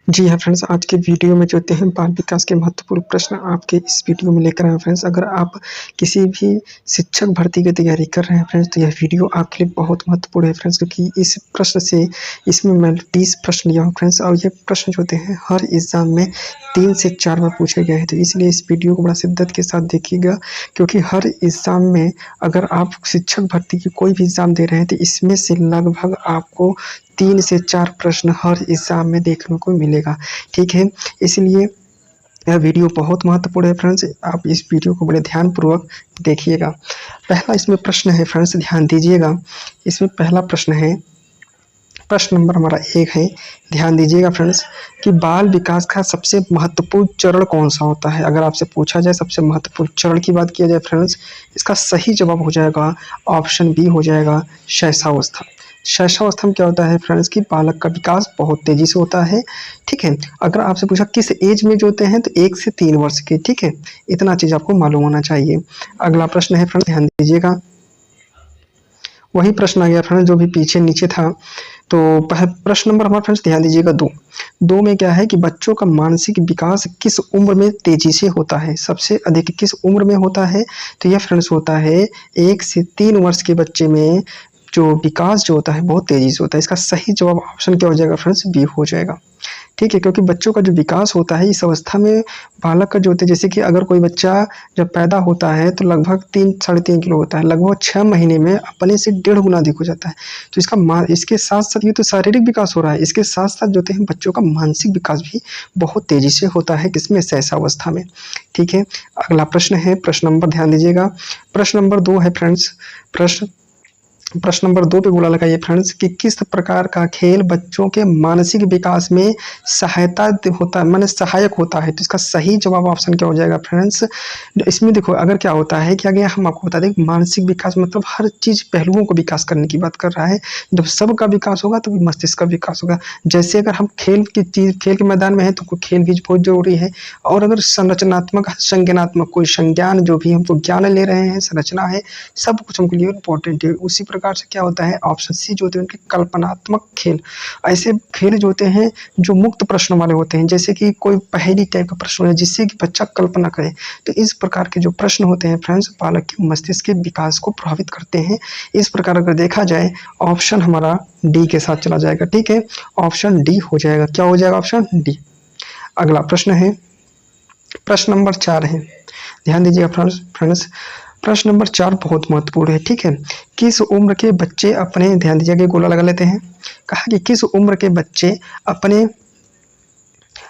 जी हाँ फ्रेंड्स, आज के वीडियो में जो होते हैं बाल विकास के महत्वपूर्ण प्रश्न आपके इस वीडियो में लेकर आए हैं फ्रेंड्स। अगर आप किसी भी शिक्षक भर्ती की तैयारी कर रहे हैं फ्रेंड्स, तो यह वीडियो आपके लिए बहुत महत्वपूर्ण है फ्रेंड्स, क्योंकि इस प्रश्न से इसमें मैं 20 प्रश्न लिया हूँ फ्रेंड्स, और ये प्रश्न जो होते हैं हर एग्जाम में 3 से 4 बार पूछे गए हैं। तो इसलिए इस वीडियो को बड़ा शिद्दत के साथ देखिएगा, क्योंकि हर एग्जाम में अगर आप शिक्षक भर्ती की कोई भी एग्जाम दे रहे हैं तो इसमें से लगभग आपको 3 से 4 प्रश्न हर एग्जाम में देखने को मिलेगा। ठीक है, इसलिए यह वीडियो बहुत महत्वपूर्ण है फ्रेंड्स, आप इस वीडियो को बड़े ध्यानपूर्वक देखिएगा। पहला इसमें प्रश्न है फ्रेंड्स, ध्यान दीजिएगा। इसमें पहला प्रश्न है, प्रश्न नंबर हमारा 1 है, ध्यान दीजिएगा फ्रेंड्स, कि बाल विकास का सबसे महत्वपूर्ण चरण कौन सा होता है। अगर आपसे पूछा जाए सबसे महत्वपूर्ण चरण की बात किया जाए फ्रेंड्स, इसका सही जवाब हो जाएगा ऑप्शन बी, हो जाएगा शैशवावस्था। शैशवावस्था में क्या होता है फ्रेंड्स, कि बालक का विकास बहुत तेजी से होता है। ठीक है, अगर आपसे पूछा किस एज में जो होते हैं, तो 1 से 3 वर्ष के। ठीक है, इतना चीज आपको मालूम होना चाहिए। अगला प्रश्न है फ्रेंड्स, ध्यान दीजिएगा, वही प्रश्न आ गया फ्रेंड्स जो भी पीछे नीचे था। तो प्रश्न नंबर हमारा फ्रेंड्स ध्यान दीजिएगा 2 में क्या है कि बच्चों का मानसिक विकास किस उम्र में तेजी से होता है, सबसे अधिक किस उम्र में होता है। तो यह फ्रेंड्स होता है 1 से 3 वर्ष के बच्चे में जो विकास जो होता है बहुत तेजी से होता है। इसका सही जवाब ऑप्शन क्या हो जाएगा फ्रेंड्स, बी हो जाएगा। ठीक है, क्योंकि बच्चों का जो विकास होता है इस अवस्था में बालक का जो होता है, जैसे कि अगर कोई बच्चा जब पैदा होता है तो लगभग 3-3.5 किलो होता है, लगभग 6 महीने में अपने से 1.5 गुना अधिक हो जाता है। तो इसके साथ साथ ये तो शारीरिक विकास हो रहा है, इसके साथ साथ जो होते हैं बच्चों का मानसिक विकास भी बहुत तेजी से होता है, किसमें, शैशवावस्था में। ठीक है, अगला प्रश्न है, प्रश्न नंबर ध्यान दीजिएगा, प्रश्न नंबर 2 है फ्रेंड्स। प्रश्न नंबर 2 पे गोला लगाइए फ्रेंड्स, कि किस प्रकार का खेल बच्चों के मानसिक विकास में सहायता होता है, माने सहायक होता है। तो इसका सही जवाब ऑप्शन क्या हो जाएगा फ्रेंड्स। इसमें देखो, अगर क्या होता है कि आगे हम आपको बता दें, मानसिक विकास मतलब हर चीज पहलुओं को विकास करने की बात कर रहा है। जब सबका विकास होगा तो मस्तिष्क का विकास होगा। जैसे अगर हम खेल के मैदान में है तो खेल भी बहुत जरूरी है, और अगर संरचनात्मक संज्ञानात्मक कोई संज्ञान जो भी हमको ज्ञान ले रहे हैं, संरचना है, सब कुछ हमके लिए इम्पोर्टेंट है। उसी प्रकार से क्या होता है, ऑप्शन सी जो होते हैं उनके कल्पनात्मक खेल, ऐसे खेल जो होते हैं जो मुक्त प्रश्न वाले होते हैं, जैसे कि कोई पहेली टाइप का प्रश्न है जिससे कि बच्चा कल्पना करे। तो इस प्रकार के जो प्रश्न होते हैं फ्रेंड्स, बालक के मस्तिष्क के विकास को प्रभावित करते हैं। इस प्रकार अगर देखा जाए, ऑप्शन हमारा डी के साथ चला जाएगा। ठीक है, ऑप्शन डी हो जाएगा, क्या हो जाएगा, ऑप्शन डी। अगला प्रश्न है, प्रश्न नंबर 4 है, ध्यान दीजिएगा फ्रेंड्स, प्रश्न नंबर 4 बहुत महत्वपूर्ण है। ठीक है, किस उम्र के बच्चे अपने, ध्यान दीजिएगा, गोला लगा लेते हैं। कहा कि किस उम्र के बच्चे अपने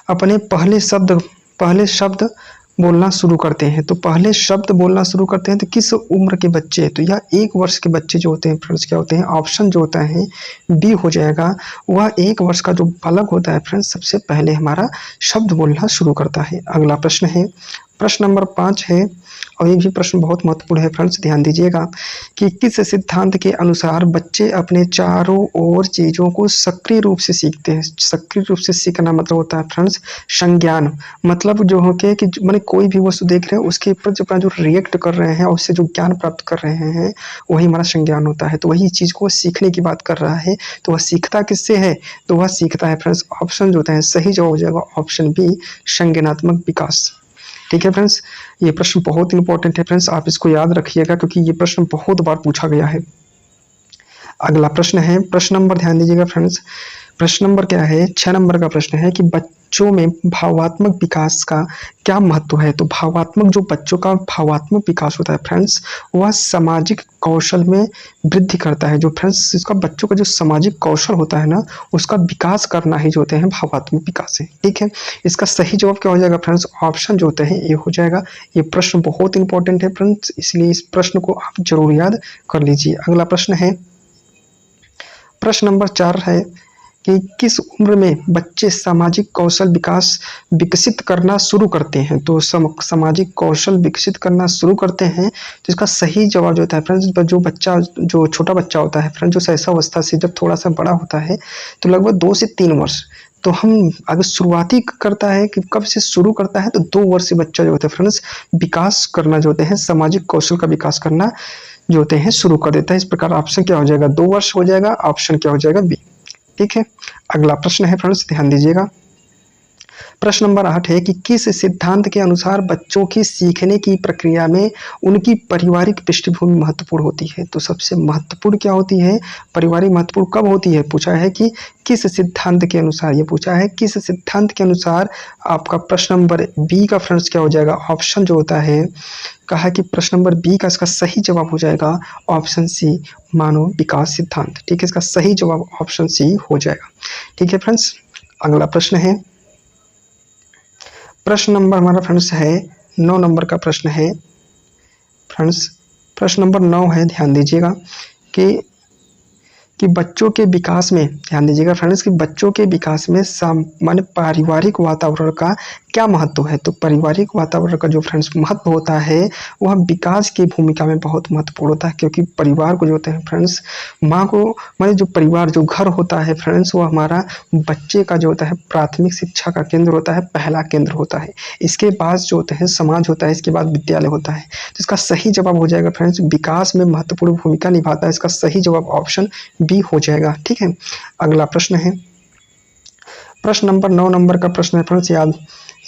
अपने पहले शब्द बोलना शुरू करते हैं। तो पहले शब्द बोलना शुरू करते हैं तो किस उम्र के बच्चे, तो यह 1 वर्ष के बच्चे जो होते हैं फ्रेंड्स, क्या होते हैं, ऑप्शन जो होता है बी हो जाएगा। वह 1 वर्ष का जो बालक होता है फ्रेंड्स, सबसे पहले हमारा शब्द बोलना शुरू करता है। अगला प्रश्न है, प्रश्न नंबर 5 है, और ये भी प्रश्न बहुत महत्वपूर्ण है फ्रेंड्स, ध्यान दीजिएगा, कि किस सिद्धांत के अनुसार बच्चे अपने चारों ओर चीजों को सक्रिय रूप से सीखते हैं। सक्रिय रूप से सीखना मतलब होता है फ्रेंड्स संज्ञान, मतलब जो हो के कि मैंने कोई भी वस्तु देख रहे हैं उसके ऊपर जो अपना जो रिएक्ट कर रहे हैं और उससे जो ज्ञान प्राप्त कर रहे हैं वही हमारा संज्ञान होता है। तो वही चीज को सीखने की बात कर रहा है। तो वह सीखता किससे है, तो वह सीखता है फ्रेंड्स, ऑप्शन जो होता है सही जवाब हो जाएगा ऑप्शन बी, संज्ञानात्मक विकास। ठीक है फ्रेंड्स, ये प्रश्न बहुत इंपॉर्टेंट है फ्रेंड्स, आप इसको याद रखिएगा क्योंकि ये प्रश्न बहुत बार पूछा गया है। अगला प्रश्न है, प्रश्न नंबर ध्यान दीजिएगा फ्रेंड्स, प्रश्न नंबर क्या है, 6 नंबर का प्रश्न है, कि बच्चों में भावात्मक विकास का क्या महत्व है। तो जो बच्चों का भावात्मक विकास होता है फ्रेंड्स, वह सामाजिक कौशल में वृद्धि करता है। जो फ्रेंड्स इसका बच्चों का जो सामाजिक कौशल होता है ना, उसका विकास करना ही जो होते हैं भावात्मक विकास है। ठीक है, इसका सही जवाब क्या हो जाएगा फ्रेंड्स, ऑप्शन जो होते हैं ये हो जाएगा। ये प्रश्न बहुत इंपॉर्टेंट है फ्रेंड्स, इसलिए इस प्रश्न को आप जरूर याद कर लीजिए। अगला प्रश्न है, प्रश्न नंबर 4 है, कि किस उम्र में बच्चे सामाजिक कौशल विकसित करना शुरू करते हैं। तो सामाजिक कौशल विकसित करना शुरू करते हैं, तो इसका सही जवाब जो होता है फ्रेंड्स, जो छोटा बच्चा होता है फ्रेंड्स, जो शैशवावस्था से जब थोड़ा सा बड़ा होता है तो लगभग 2 से 3 वर्ष। तो हम अगर शुरुआती करता है कि कब से शुरू करता है, तो 2 वर्ष से बच्चा जो होता है फ्रेंड्स विकास करना जो होते हैं, सामाजिक कौशल का विकास करना जो होते हैं शुरू कर देता है। इस प्रकार ऑप्शन क्या हो जाएगा, 2 वर्ष हो जाएगा, ऑप्शन क्या हो जाएगा बी। ठीक है, अगला प्रश्न है फ्रेंड्स, ध्यान दीजिएगा, प्रश्न नंबर 8 है कि किस सिद्धांत के अनुसार बच्चों की सीखने की प्रक्रिया में उनकी पारिवारिक पृष्ठभूमि महत्वपूर्ण होती है। तो सबसे महत्वपूर्ण क्या होती है, पारिवारिक महत्वपूर्ण कब होती है, पूछा है कि किस सिद्धांत के अनुसार, ये पूछा है किस सिद्धांत के अनुसार। आपका प्रश्न नंबर बी का फ्रेंड्स क्या हो जाएगा, ऑप्शन जो होता है, कहा कि प्रश्न नंबर बी का इसका सही जवाब हो जाएगा ऑप्शन सी, मानव विकास सिद्धांत। ठीक है, इसका सही जवाब ऑप्शन सी हो जाएगा। ठीक है फ्रेंड्स, अगला प्रश्न है, प्रश्न नंबर हमारा फ्रेंड्स है 9 नंबर का प्रश्न है फ्रेंड्स। प्रश्न नंबर 9 है, ध्यान दीजिएगा कि बच्चों के विकास में, ध्यान दीजिएगा फ्रेंड्स, कि बच्चों के विकास में सामान्य पारिवारिक वातावरण का क्या महत्व है। तो पारिवारिक वातावरण का जो फ्रेंड्स महत्व होता है वह विकास की भूमिका में बहुत महत्वपूर्ण होता है, क्योंकि परिवार को जो होते हैं फ्रेंड्स, माँ को माने जो परिवार जो घर होता है फ्रेंड्स, वो हमारा बच्चे का जो होता है प्राथमिक शिक्षा का केंद्र होता है, पहला केंद्र होता है। इसके बाद जो होते हैं समाज होता है, इसके बाद विद्यालय होता है। तो इसका सही जवाब हो जाएगा फ्रेंड्स, विकास में महत्वपूर्ण भूमिका निभाता है। इसका सही जवाब ऑप्शन बी हो जाएगा। ठीक है, अगला प्रश्न है, प्रश्न नंबर 9 नंबर का प्रश्न है फ्रेंड्स,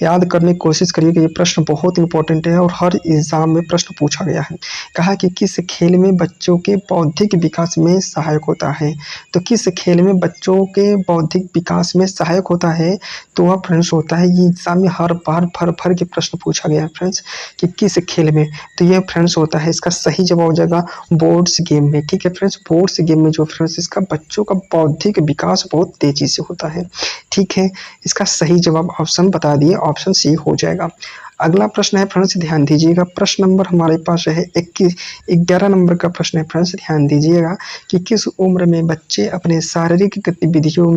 याद करने की कोशिश करिए कि ये प्रश्न बहुत इंपॉर्टेंट है और हर एग्जाम में प्रश्न पूछा गया है। कहा कि किस खेल में बच्चों के बौद्धिक विकास में सहायक होता है। तो किस खेल में बच्चों के बौद्धिक विकास में सहायक होता है, तो वह फ्रेंड्स होता है, ये एग्जाम में हर बार भर के प्रश्न पूछा गया है फ्रेंड्स कि किस खेल में। तो ये फ्रेंड्स होता है, इसका सही जवाब हो जाएगा बोर्ड्स गेम में। ठीक है फ्रेंड्स, बोर्ड्स गेम में जो फ्रेंड्स इसका बच्चों का बौद्धिक विकास बहुत तेजी से होता है। ठीक है, इसका सही जवाब ऑप्शन बता दिए, ऑप्शन सी हो जाएगा। अगला प्रश्न है फ्रेंड्स, ध्यान दीजिएगा, प्रश्न नंबर हमारे पास है 11 नंबर का प्रश्न है फ्रेंड्स। ध्यान दीजिएगा कि किस उम्र में बच्चे अपने शारीरिक गतिविधियों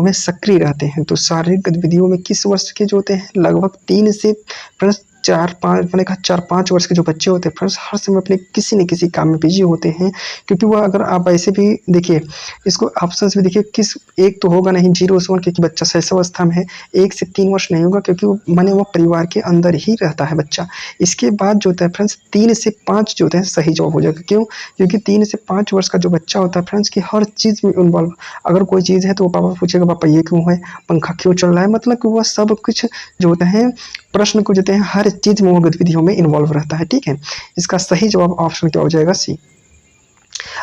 में सक्रिय रहते हैं। तो शारीरिक गतिविधियों में किस वर्ष के जो होते हैं, लगभग 3 से फ्रेंड्स 4-5, मैंने कहा 4-5 वर्ष के जो बच्चे होते हैं फ्रेंड्स, हर समय अपने किसी न किसी काम में बिजी होते हैं। क्योंकि वह, अगर आप ऐसे भी देखिए, इसको ऑप्शंस में देखिए, किस एक तो होगा नहीं 0 से 1, क्योंकि बच्चा शैशवावस्था में है। 1 से 3 वर्ष नहीं होगा, क्योंकि वो परिवार के अंदर ही रहता है बच्चा। इसके बाद जो होता है फ्रेंड्स 3 से 5 जो होते हैं, सही जवाब हो जाएगा। क्यों, क्योंकि 3 से 5 वर्ष का जो बच्चा होता है फ्रेंड्स, की हर चीज़ में इन्वॉल्व, अगर कोई चीज़ है तो वो पापा पूछेगा, पापा ये क्यों है, पंखा क्यों चल रहा है, मतलब कि वह सब कुछ जो होता है प्रश्न को जो है हर चीज में वो गतिविधियों में इन्वॉल्व रहता है। ठीक है, इसका सही जवाब ऑप्शन क्या हो जाएगा, सी।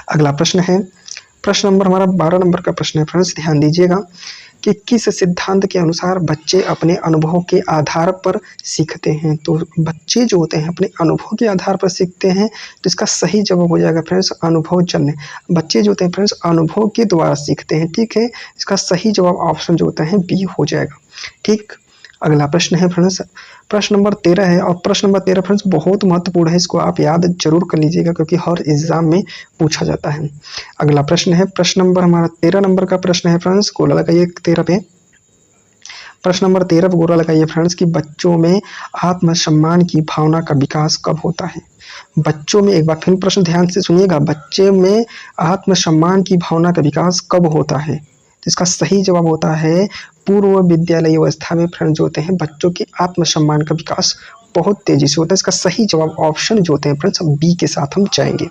अगला प्रश्न है, प्रश्न नंबर हमारा 12 नंबर का प्रश्न है फ्रेंड्स। ध्यान दीजिएगा कि किस सिद्धांत के अनुसार बच्चे अपने अनुभव के आधार पर सीखते हैं। तो बच्चे जो होते हैं अपने अनुभव के आधार पर सीखते हैं, तो इसका सही जवाब हो जाएगा फ्रेंड्स अनुभव जन्य। बच्चे जो होते हैं फ्रेंड्स अनुभव के द्वारा सीखते हैं। ठीक है, इसका सही जवाब ऑप्शन जो होता है बी हो जाएगा। ठीक, अगला प्रश्न है फ्रेंड्स, प्रश्न नंबर 13 है, और प्रश्न नंबर 13 फ्रेंड्स बहुत महत्वपूर्ण है, इसको आप याद जरूर कर लीजिएगा, क्योंकि हर एग्जाम में पूछा जाता है। अगला प्रश्न है, प्रश्न नंबर हमारा 13 नंबर का प्रश्न है फ्रेंड्स, गोला लगाइए 13 पे। प्रश्न नंबर 13 पे गोला लगाइए फ्रेंड्स कि बच्चों में आत्मसम्मान की भावना का विकास कब होता है। बच्चों में, एक बार फिर प्रश्न ध्यान से सुनिएगा, बच्चे में आत्मसम्मान की भावना का विकास कब होता है। तो इसका सही जवाब होता है पूर्व विद्यालय अवस्था में फ्रेंड्स जो होते हैं बच्चों के आत्मसम्मान का विकास बहुत तेजी से होता है। इसका सही जवाब ऑप्शन जो होते हैं फ्रेंड्स बी के साथ हम जाएंगे।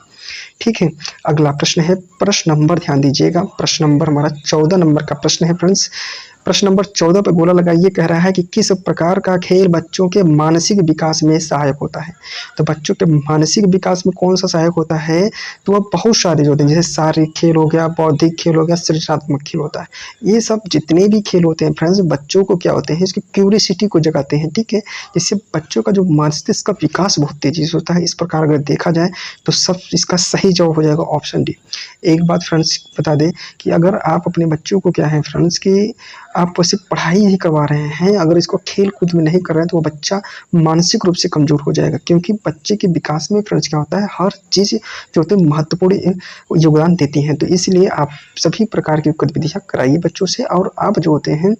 ठीक है, अगला प्रश्न है, प्रश्न नंबर ध्यान दीजिएगा, प्रश्न नंबर हमारा 14 नंबर का प्रश्न है फ्रेंड्स। प्रश्न नंबर 14 पे गोला लगाइए, कह रहा है कि किस प्रकार का खेल बच्चों के मानसिक विकास में सहायक होता है। तो बच्चों के मानसिक विकास में कौन सा सहायक होता है, तो वह बहुत सारे जो होते हैं, जैसे शारीरिक खेल हो गया, बौद्धिक खेल हो गया, सृजनात्मक खेल होता है। ये सब जितने भी खेल होते हैं फ्रेंड्स बच्चों को क्या होते हैं, इसकी क्यूरियोसिटी को जगाते हैं। ठीक है, जिससे बच्चों का जो मस्तिष्क का विकास बहुत तेजी से होता है। इस प्रकार अगर देखा जाए तो सब इसका सही जवाब हो जाएगा ऑप्शन डी। एक बात फ्रेंड्स बता दें कि अगर आप अपने बच्चों को क्या है फ्रेंड्स कि आप सिर्फ पढ़ाई ही करवा रहे हैं, अगर इसको खेल कूद में नहीं कर रहे हैं, तो वो बच्चा मानसिक रूप से कमजोर हो जाएगा। क्योंकि बच्चे के विकास में फ्रेंड्स क्या होता है, हर चीज़ जो होती है महत्वपूर्ण योगदान देती हैं। तो इसलिए आप सभी प्रकार की गतिविधियाँ कराइए बच्चों से, और आप जो होते हैं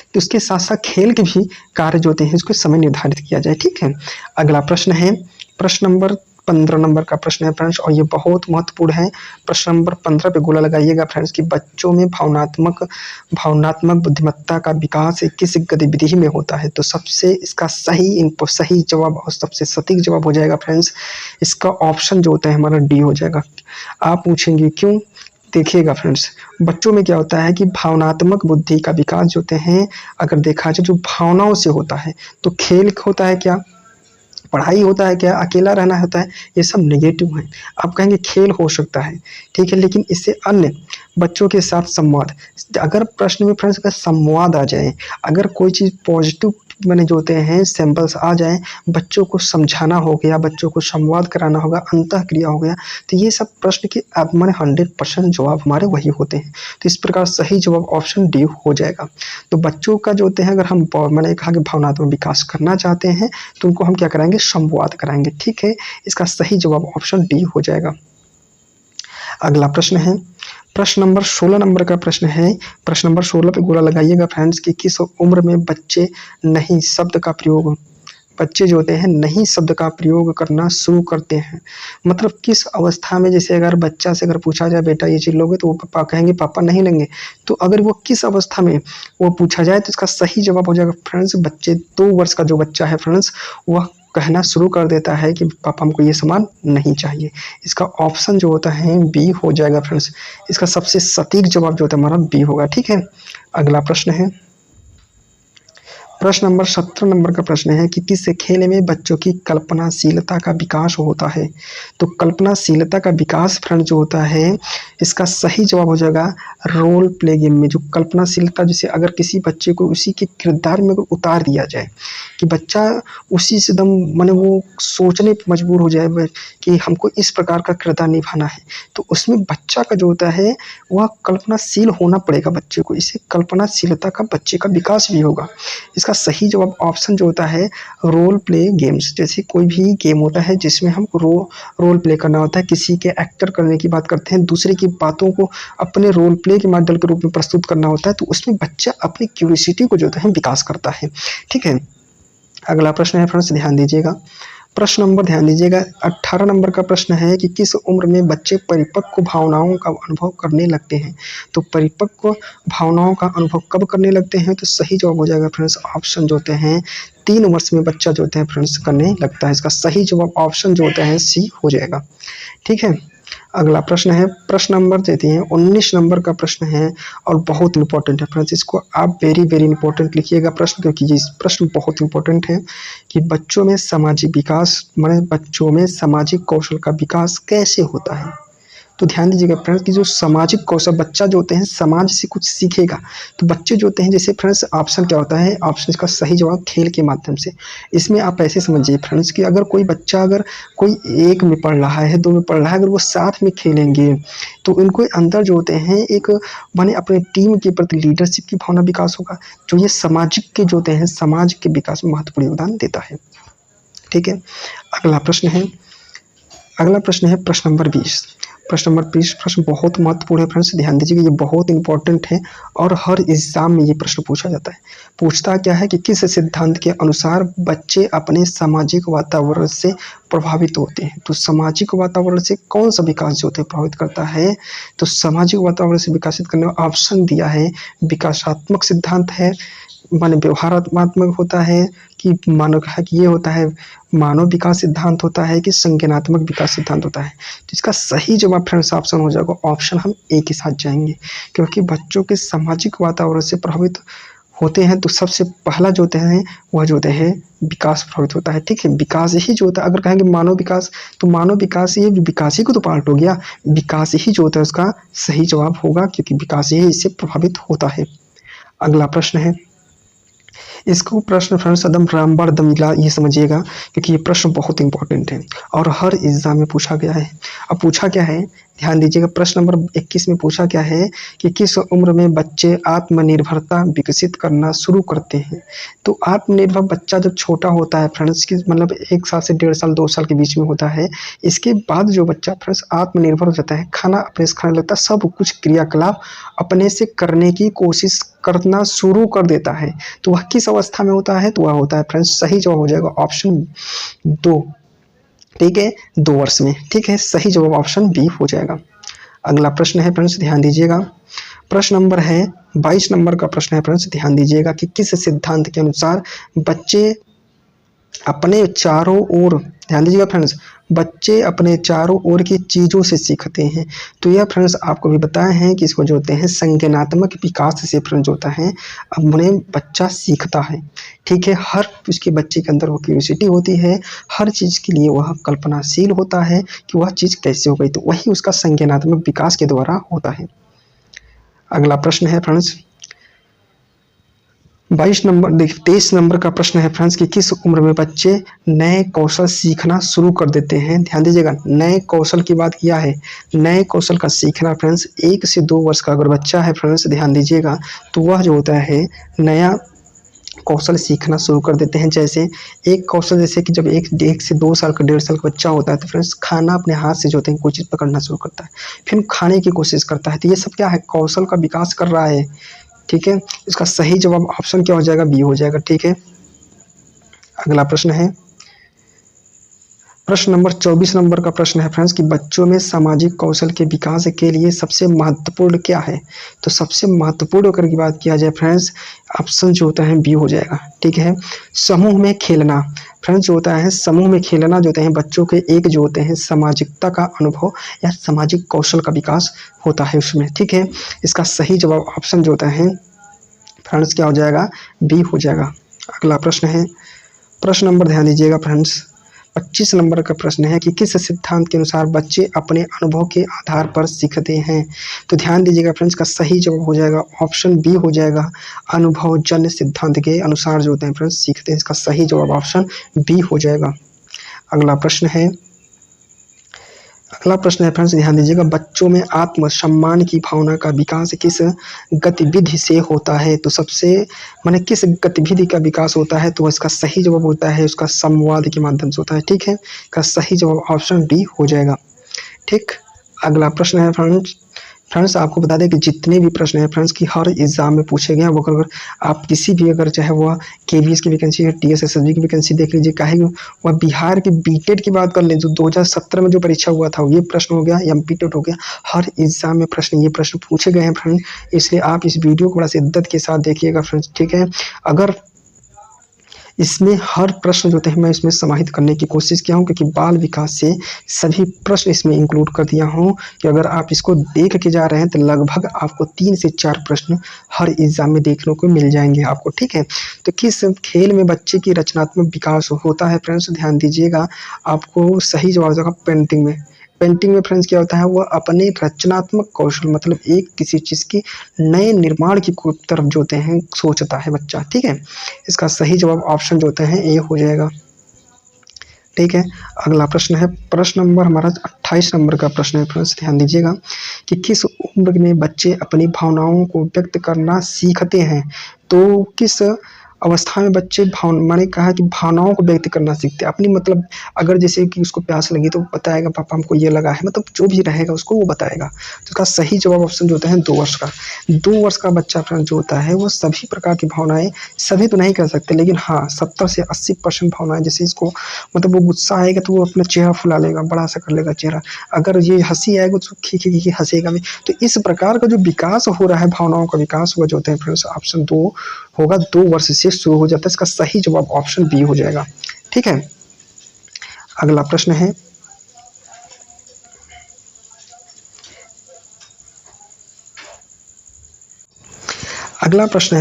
तो उसके साथ साथ खेल के भी कार्य जो होते हैं इसको समय निर्धारित किया जाए। ठीक है, अगला प्रश्न है, प्रश्न नंबर 15 नंबर का प्रश्न है फ्रेंड्स, और ये बहुत महत्वपूर्ण है। प्रश्न नंबर 15 पे गोला लगाइएगा फ्रेंड्स कि बच्चों में भावनात्मक बुद्धिमत्ता का विकास किस गतिविधि में होता है। तो सबसे इसका सही जवाब और सबसे सटीक जवाब हो जाएगा फ्रेंड्स इसका ऑप्शन जो होता है हमारा डी हो जाएगा। आप पूछेंगे क्यों, देखिएगा फ्रेंड्स, बच्चों में क्या होता है कि भावनात्मक बुद्धि का विकास जो होते हैं, अगर देखा जाए जो भावनाओं से होता है, तो खेल होता है क्या, पढ़ाई होता है क्या, अकेला रहना होता है, ये सब नेगेटिव है। आप कहेंगे खेल हो सकता है, ठीक है, लेकिन इससे अन्य बच्चों के साथ संवाद, अगर प्रश्न में फ्रेंड्स अगर संवाद आ जाए, अगर कोई चीज़ पॉजिटिव मैंने जो होते हैं सैंपल्स आ जाएँ, बच्चों को समझाना हो गया, बच्चों को संवाद कराना होगा, अंतः क्रिया हो गया, तो ये सब प्रश्न के अब मैंने 100% जवाब हमारे वही होते हैं। तो इस प्रकार सही जवाब ऑप्शन डी हो जाएगा। तो बच्चों का जो होते हैं, अगर हम मैंने कहा कि भावनात्मक विकास करना चाहते हैं, तो उनको हम क्या कराएंगे, संवाद कराएंगे, ठीक है। इसका सही जवाब ऑप्शन डी हो जाएगा। अगला प्रश्न है, प्रश्न नंबर 16 नंबर का प्रश्न है। प्रश्न नंबर 16 पे गोला लगाइएगा फ्रेंड्स कि किस उम्र में बच्चे नहीं शब्द का प्रयोग, बच्चे जो होते हैं नहीं शब्द का प्रयोग करना शुरू करते हैं। मतलब किस अवस्था में, जैसे अगर बच्चा से अगर पूछा जाए बेटा ये चीज़ लोगे, तो वो पापा कहेंगे पापा नहीं लेंगे। तो अगर वो किस अवस्था में वो पूछा जाए, तो इसका सही जवाब हो जाएगा फ्रेंड्स, बच्चे 2 वर्ष का जो बच्चा है फ्रेंड्स, वह कहना शुरू कर देता है कि पापा हमको ये सामान नहीं चाहिए। इसका ऑप्शन जो होता है बी हो जाएगा फ्रेंड्स। इसका सबसे सटीक जवाब जो होता है हमारा बी होगा, ठीक है। अगला प्रश्न है, प्रश्न नंबर 17 नंबर का प्रश्न है कि किस खेल में बच्चों की कल्पनाशीलता का विकास होता है। तो कल्पनाशीलता का विकास फ्रेंड जो होता है, इसका सही जवाब हो जाएगा रोल प्ले गेम में। जो कल्पनाशीलता, जैसे अगर किसी बच्चे को उसी के किरदार में अगर उतार दिया जाए कि बच्चा उसी से एकदम माने वो सोचने पर मजबूर हो जाए कि हमको इस प्रकार का किरदार निभाना है, तो उसमें बच्चा का जो होता है वह कल्पनाशील होना पड़ेगा बच्चे को। इससे कल्पनाशीलता का बच्चे का विकास भी होगा। इसका सही जवाब ऑप्शन जो होता है रोल प्ले गेम्स। जैसे कोई भी गेम होता है जिसमें हम रोल प्ले करना होता है, किसी के एक्टर करने की बात करते हैं, दूसरे की बातों को अपने रोल प्ले के माध्यम के रूप में प्रस्तुत करना होता है, तो उसमें बच्चा अपनी क्यूरियोसिटी को जो है विकास करता है, ठीक है। अगला प्रश्न है फ्रेंड्स, ध्यान दीजिएगा, प्रश्न नंबर ध्यान दीजिएगा 18 नंबर का प्रश्न है कि किस उम्र में बच्चे परिपक्व भावनाओं का अनुभव करने लगते हैं। तो परिपक्व भावनाओं का अनुभव कब करने लगते हैं, तो सही जवाब हो जाएगा फ्रेंड्स ऑप्शन जो होते हैं 3 वर्ष में बच्चा जो होते हैं फ्रेंड्स करने लगता है। इसका सही जवाब ऑप्शन जो होता है सी हो जाएगा, ठीक है। अगला प्रश्न है, प्रश्न नंबर देते हैं 19 नंबर का प्रश्न है और बहुत इंपॉर्टेंट है फ्रेंड्स। इसको आप वेरी वेरी इंपॉर्टेंट लिखिएगा प्रश्न, क्योंकि ये प्रश्न बहुत इंपॉर्टेंट है कि बच्चों में सामाजिक विकास माने बच्चों में सामाजिक कौशल का विकास कैसे होता है। तो ध्यान दीजिएगा फ्रेंड्स कि जो सामाजिक कौशल, बच्चा जो होते हैं समाज से कुछ सीखेगा, तो बच्चे जो होते हैं, जैसे फ्रेंड्स ऑप्शन क्या होता है, ऑप्शन का सही जवाब खेल के माध्यम से। इसमें आप ऐसे समझिए फ्रेंड्स कि अगर कोई बच्चा अगर कोई 1 में पढ़ रहा है, 2 में पढ़ रहा है, अगर वो साथ में खेलेंगे तो उनको अंदर जो होते हैं एक माने अपने टीम के प्रति लीडरशिप की भावना विकास होगा, जो ये सामाजिक के जो होते हैं समाज के विकास में महत्वपूर्ण योगदान देता है, ठीक है। अगला प्रश्न है, अगला प्रश्न है प्रश्न नंबर 20। प्रश्न नंबर 20 प्रश्न बहुत महत्वपूर्ण है फ्रेंड्स, ध्यान दीजिएगा, ये बहुत इंपॉर्टेंट है और हर एग्जाम में ये प्रश्न पूछा जाता है। पूछता क्या है कि किस सिद्धांत के अनुसार बच्चे अपने सामाजिक वातावरण से प्रभावित होते हैं। तो सामाजिक वातावरण से कौन सा विकास जो होता है प्रभावित करता है, तो सामाजिक वातावरण से विकसित करने का ऑप्शन दिया है विकासात्मक सिद्धांत है, माने व्यवहारात्मक होता है कि मानव है कि ये होता है मानव विकास सिद्धांत होता है कि संज्ञानात्मक विकास सिद्धांत होता है। तो इसका सही जवाब फ्रेंड्स ऑप्शन हो जाएगा ऑप्शन, हम एक ही साथ जाएंगे, क्योंकि बच्चों के सामाजिक वातावरण से प्रभावित होते हैं तो सबसे पहला जो होते हैं वह जो होते हैं विकास प्रभावित होता है, ठीक है। विकास ही जो होता है, अगर कहेंगे मानव विकास, तो मानव विकास ये विकास ही को तो पार्ट हो गया, विकास ही जो होता है उसका सही जवाब होगा, क्योंकि विकास ही इससे प्रभावित होता है। अगला प्रश्न है, इसको प्रश्न फ्रेंड्स एकदम रामबाण दमिला ये समझिएगा, क्योंकि ये प्रश्न बहुत इंपॉर्टेंट है और हर एग्जाम में पूछा गया है। अब पूछा क्या है, ध्यान दीजिएगा, प्रश्न नंबर 21 में पूछा क्या है कि किस उम्र में बच्चे आत्मनिर्भरता विकसित करना शुरू करते हैं। तो आत्मनिर्भर बच्चा जब छोटा होता है फ्रेंड्स, की मतलब 1 साल से 1.5 साल 2 साल के बीच में होता है, इसके बाद जो बच्चा फ्रेंड्स आत्मनिर्भर हो जाता है, खाना अपने से खाने लगता है, सब कुछ क्रियाकलाप अपने से करने की कोशिश करना शुरू कर देता है। तो वह किस अवस्था में होता है, तो वह होता है फ्रेंड्स सही जवाब हो जाएगा ऑप्शन 2, ठीक है, 2 वर्ष में, ठीक है। सही जवाब ऑप्शन बी हो जाएगा। अगला प्रश्न है फ्रेंड्स, ध्यान दीजिएगा, प्रश्न नंबर है 22 नंबर का प्रश्न है फ्रेंड्स, ध्यान दीजिएगा कि किस सिद्धांत के अनुसार बच्चे अपने चारों ओर, ध्यान दीजिएगा फ्रेंड्स, बच्चे अपने चारों ओर की चीज़ों से सीखते हैं। तो यह फ्रेंड्स आपको भी बताए हैं कि इसको जो होते हैं संज्ञानात्मक विकास से फ्रेंड्स होता है, अब उन्हें बच्चा सीखता है। ठीक है, हर उसके बच्चे के अंदर वो क्यूरियोसिटी होती है, हर चीज़ के लिए वह कल्पनाशील होता है कि वह चीज़ कैसे हो गई, तो वही उसका संज्ञानात्मक विकास के द्वारा होता है। अगला प्रश्न है फ्रेंड्स 23 नंबर का प्रश्न है फ्रेंड्स कि किस उम्र में बच्चे नए कौशल सीखना शुरू कर देते हैं। ध्यान दीजिएगा, नए कौशल की बात किया है, नए कौशल का सीखना फ्रेंड्स 1 से 2 वर्ष का अगर बच्चा है फ्रेंड्स, ध्यान दीजिएगा, तो वह जो होता है नया कौशल सीखना शुरू कर देते हैं। जैसे एक कौशल, जैसे कि जब एक से 2 साल का 1.5 साल का बच्चा होता है तो फ्रेंड्स खाना अपने हाथ से जो होते हैं कोई चीज़ पकड़ना शुरू करता है, फिर खाने की कोशिश करता है, तो ये सब क्या है, कौशल का विकास कर रहा है। ठीक है, इसका सही जवाब ऑप्शन क्या हो जाएगा, बी हो जाएगा। ठीक है, अगला प्रश्न है प्रश्न नंबर 24 नंबर का प्रश्न है फ्रेंड्स कि बच्चों में सामाजिक कौशल के विकास के लिए सबसे महत्वपूर्ण क्या है। तो सबसे महत्वपूर्ण अगर की बात किया जाए फ्रेंड्स, ऑप्शन जो होता है बी हो जाएगा। ठीक है, समूह में खेलना फ्रेंड्स जो होता है, समूह में खेलना जो होते हैं बच्चों के एक जो होते हैं सामाजिकता का अनुभव या सामाजिक कौशल का विकास होता है उसमें। ठीक है, इसका सही जवाब ऑप्शन जो होता है फ्रेंड्स क्या हो जाएगा, बी हो जाएगा। अगला प्रश्न है प्रश्न नंबर, ध्यान दीजिएगा फ्रेंड्स, 25 नंबर का प्रश्न है कि किस सिद्धांत के अनुसार बच्चे अपने अनुभव के आधार पर सीखते हैं। तो ध्यान दीजिएगा फ्रेंड्स, का सही जवाब हो जाएगा ऑप्शन बी हो जाएगा, अनुभवजन्य सिद्धांत के अनुसार जो होते हैं फ्रेंड्स सीखते हैं। इसका सही जवाब ऑप्शन बी हो जाएगा। अगला प्रश्न है फ्रेंड्स, ध्यान दीजिएगा, बच्चों में आत्मसम्मान की भावना का विकास किस गतिविधि से होता है। तो सबसे माने किस गतिविधि का विकास होता है, तो इसका सही जवाब होता है उसका संवाद के माध्यम से होता है। ठीक है, का सही जवाब ऑप्शन डी हो जाएगा। ठीक, अगला प्रश्न है फ्रेंड्स आपको बता दें कि जितने भी प्रश्न हैं फ्रेंड्स की हर एग्जाम में पूछे गए हैं, वो अगर आप किसी भी अगर चाहे वह केवीएस की वैकेंसी है, टीएसएसएसबी की वैकेंसी देख लीजिए, काहे वह बिहार की बीटेड की बात कर ले, जो 2017 में जो परीक्षा हुआ था ये प्रश्न हो गया, एमपीटेड हो गया, हर एग्जाम में ये प्रश्न पूछे गए हैं फ्रेंड। इसलिए आप इस वीडियो को बड़ा शिद्दत के साथ देखिएगा फ्रेंड्स। ठीक है, अगर इसमें हर प्रश्न जो थे मैं इसमें समाहित करने की कोशिश किया हूँ, क्योंकि बाल विकास से सभी प्रश्न इसमें इंक्लूड कर दिया हूँ कि अगर आप इसको देख के जा रहे हैं तो लगभग आपको 3 से 4 प्रश्न हर एग्जाम में देखने को मिल जाएंगे आपको। ठीक है, तो किस खेल में बच्चे की रचनात्मक विकास होता है फ्रेंड्स, ध्यान दीजिएगा, आपको सही जवाब होगा पेंटिंग में। पेंटिंग में फ्रेंड्स क्या होता है, वह अपने रचनात्मक कौशल मतलब एक किसी चीज़ की नए निर्माण की तरफ जो होते हैं सोचता है बच्चा। ठीक है, इसका सही जवाब ऑप्शन जो होता है ए हो जाएगा। ठीक है, अगला प्रश्न है प्रश्न नंबर हमारा 28 नंबर का प्रश्न है फ्रेंड्स, ध्यान दीजिएगा कि किस उम्र में बच्चे अपनी भावनाओं को व्यक्त करना सीखते हैं। तो किस अवस्था में बच्चे मैंने कहा कि भावनाओं को व्यक्त करना सीखते हैं अपनी, मतलब अगर जैसे कि उसको प्यास लगी तो बताएगा पापा हमको ये लगा है, मतलब जो भी रहेगा उसको वो बताएगा। तो उसका सही जवाब ऑप्शन जो होता है 2 वर्ष का। 2 वर्ष का बच्चा फ्रेंड जो होता है वो सभी प्रकार की भावनाएं, सभी तो नहीं कर सकते लेकिन हाँ 70 से 80% भावनाएं, जैसे इसको मतलब वो गुस्सा आएगा तो वो अपना चेहरा फुला लेगा, बड़ा सा कर लेगा चेहरा, अगर ये हंसी आएगा तो खी हंसेगा भी। तो इस प्रकार का जो विकास हो रहा है, भावनाओं का विकास हुआ जो होता है फ्रेंड्स ऑप्शन 2 होगा, 2 वर्ष से शुरू हो जाता है। इसका सही जवाब ऑप्शन बी हो जाएगा। ठीक है, अगला प्रश्न है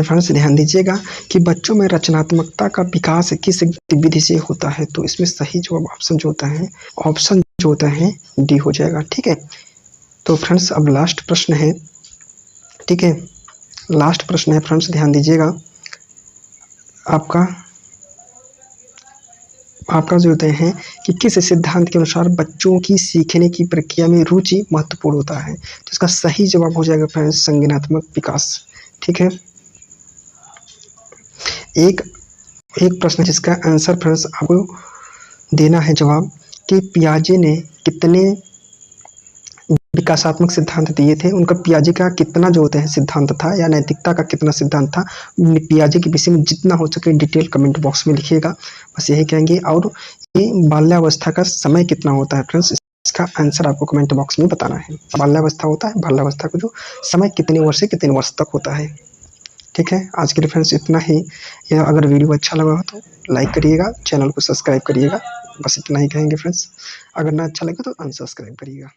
फ्रेंड्स, ध्यान दीजिएगा कि बच्चों में रचनात्मकता का विकास किस गतिविधि से होता है। तो इसमें सही जवाब ऑप्शन जो होता है डी हो जाएगा। ठीक है, तो फ्रेंड्स अब लास्ट प्रश्न है। ठीक है, लास्ट प्रश्न है फ्रेंड्स, ध्यान दीजिएगा, आपका जो होते हैं कि किस सिद्धांत के अनुसार बच्चों की सीखने की प्रक्रिया में रुचि महत्वपूर्ण होता है। तो इसका सही जवाब हो जाएगा फ्रेंड्स संज्ञानात्मक विकास। ठीक है, एक प्रश्न जिसका आंसर फ्रेंड्स आपको देना है जवाब कि पियाजे ने कितने विकासात्मक सिद्धांत दिए थे, उनका पियाजे का कितना जो होता है सिद्धांत था या नैतिकता का कितना सिद्धांत था। पियाजे के विषय में जितना हो सके डिटेल कमेंट बॉक्स में लिखिएगा, बस यही कहेंगे। और ये बाल्यावस्था का समय कितना होता है फ्रेंड्स, इसका आंसर आपको कमेंट बॉक्स में बताना है। बाल्यावस्था होता है, बाल्यावस्था का जो समय कितने वर्ष से कितने वर्ष तक होता है। ठीक है, आज के लिए फ्रेंड्स इतना ही। अगर वीडियो अच्छा लगा हो तो लाइक करिएगा, चैनल को सब्सक्राइब करिएगा। बस इतना ही कहेंगे फ्रेंड्स। अगर ना अच्छा लगे तो अनसब्सक्राइब करिएगा।